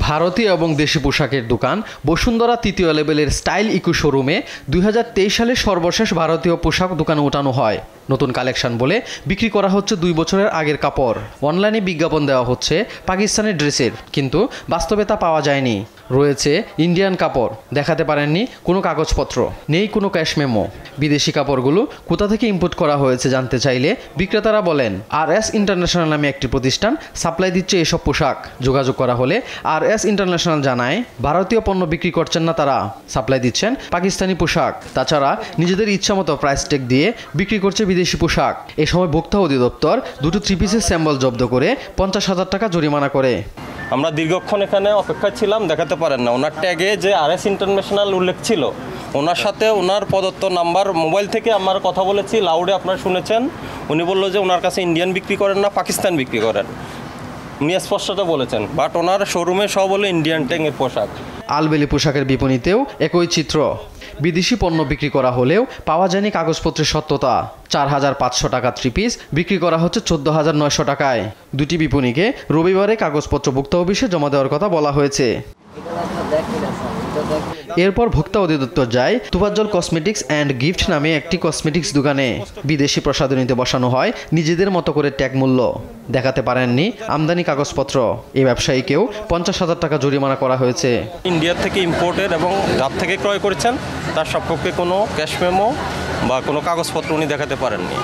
ভারতীয় এবং দেশি পোশাকের দোকান বসুন্ধরা তৃতীয় লেভেলের স্টাইল ইকো শোরুমে 2023 সালে সর্বশেষ ভারতীয় পোশাক দোকানে ওঠানো হয়। নতুন কালেকশন বলে বিক্রি করা হচ্ছে 2 বছরের আগের কাপড়। অনলাইনে বিজ্ঞাপন দেওয়া হচ্ছে পাকিস্তানের ড্রেসের, কিন্তু বাস্তবে তা পাওয়া যায়নি। রয়েছে ইন্ডিয়ান কাপড়, দেখাতে পারেননি কোনো কাগজপত্র, নেই কোনো ক্যাশ মেমো। বিদেশি কাপড়গুলো কোথা থেকে ইম্পোর্ট করা হয়েছে জানতে চাইলে বিক্রেতারা বলেন RS ইন্টারন্যাশনাল নামে একটি প্রতিষ্ঠান সাপ্লাই দিচ্ছে এসব পোশাক। যোগাযোগ করা হলে RS ইন্টারন্যাশনাল জানায় ভারতীয় পণ্য বিক্রি করছেন না তারা, সাপ্লাই দিচ্ছেন পাকিস্তানি পোশাক। তাছাড়া নিজেদের ইচ্ছামতো প্রাইস ট্যাগ দিয়ে বিক্রি করছে বিদেশি পোশাক। এ সময় ভোক্তা অধিদপ্তর দুটো 3 পিসের স্যাম্পল জব্দ করে 50,000 টাকা জরিমানা করে। আমরা দীর্ঘক্ষণ এখানে অপেক্ষায় ছিলাম, দেখাতে পারেন না। ওনার ট্যাগে যে RS ইন্টারন্যাশনাল উল্লেখ ছিল, ওনার সাথে ওনার প্রদত্ত নাম্বার মোবাইল থেকে আমার কথা বলেছি, লাউডে আপনারা শুনেছেন। উনি বললো যে ওনার কাছে ইন্ডিয়ান বিক্রি করেন না, পাকিস্তান বিক্রি করেন। উনি স্পষ্টত বলেছেন, বাট ওনার শোরুমে সব হলো ইন্ডিয়ান ট্যাগের পোশাক। আলবেলি পোশাকের বিপণীতেও একই চিত্র। বিদেশি পণ্য বিক্রি করা হলেও পাওয়া যায়নি কাগজপত্রের সত্যতা। 4,500 টাকা 3 পিস বিক্রি করা হচ্ছে 14,900 টাকায়। দুটি বিপণীকে রবিবারে কাগজপত্র ভোক্তা অফিসে জমা দেওয়ার কথা বলা হয়েছে। এরপর ভোক্তা অধিদপ্তর যায় তোফাজ্জল কসমেটিক্স অ্যান্ড গিফট নামে একটি কসমেটিক্স দোকানে। বিদেশি প্রসাধনীতে বসানো হয় নিজেদের মতো করে ট্যাগ মূল্য, দেখাতে পারেননি আমদানি কাগজপত্র। এই ব্যবসায়ীকেও 50,000 টাকা জরিমানা করা হয়েছে। ইন্ডিয়া থেকে ইম্পোর্টের এবং যার থেকে ক্রয় করেছেন তার সম্পর্কে কোনো ক্যাশ মেমো বা কোনো কাগজপত্র উনি দেখাতে পারেননি।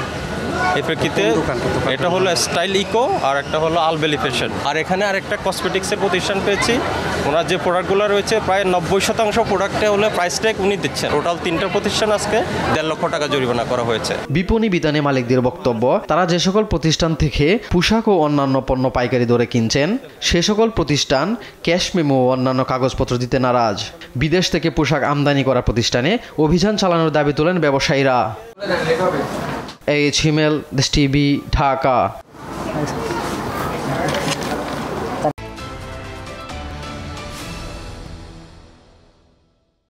এই প্রেক্ষিতে এটা হলো স্টাইল ইকো আর একটা হলো আলবেলি ফ্যাশন। আর এখানে আরেকটা কসমেটিক্সের প্রতিষ্ঠান পেয়েছি। ওনার যে প্রোডাক্টগুলো রয়েছে প্রায় 90% প্রোডাক্টে হলে প্রাইস ট্যাগ উনি দিচ্ছেন। টোটাল 3টা প্রতিষ্ঠান আজকে 1.5 লক্ষ টাকা জরিমানা করা হয়েছে। বিপণী বিতানে মালিকদের বক্তব্য, তারা যে সকল প্রতিষ্ঠান থেকে পোশাক ও অন্যান্য পণ্য পাইকারি দরে কিনছেন সে সকল প্রতিষ্ঠান ক্যাশ মেমো ও অন্যান্য কাগজপত্র দিতে নারাজ। বিদেশ থেকে পোশাক আমদানি করা প্রতিষ্ঠানে অভিযান চালানোর দাবি তোলেন ব্যবসায়ীরা। AH হিমেল, দেশ টিভি, ঢাকা।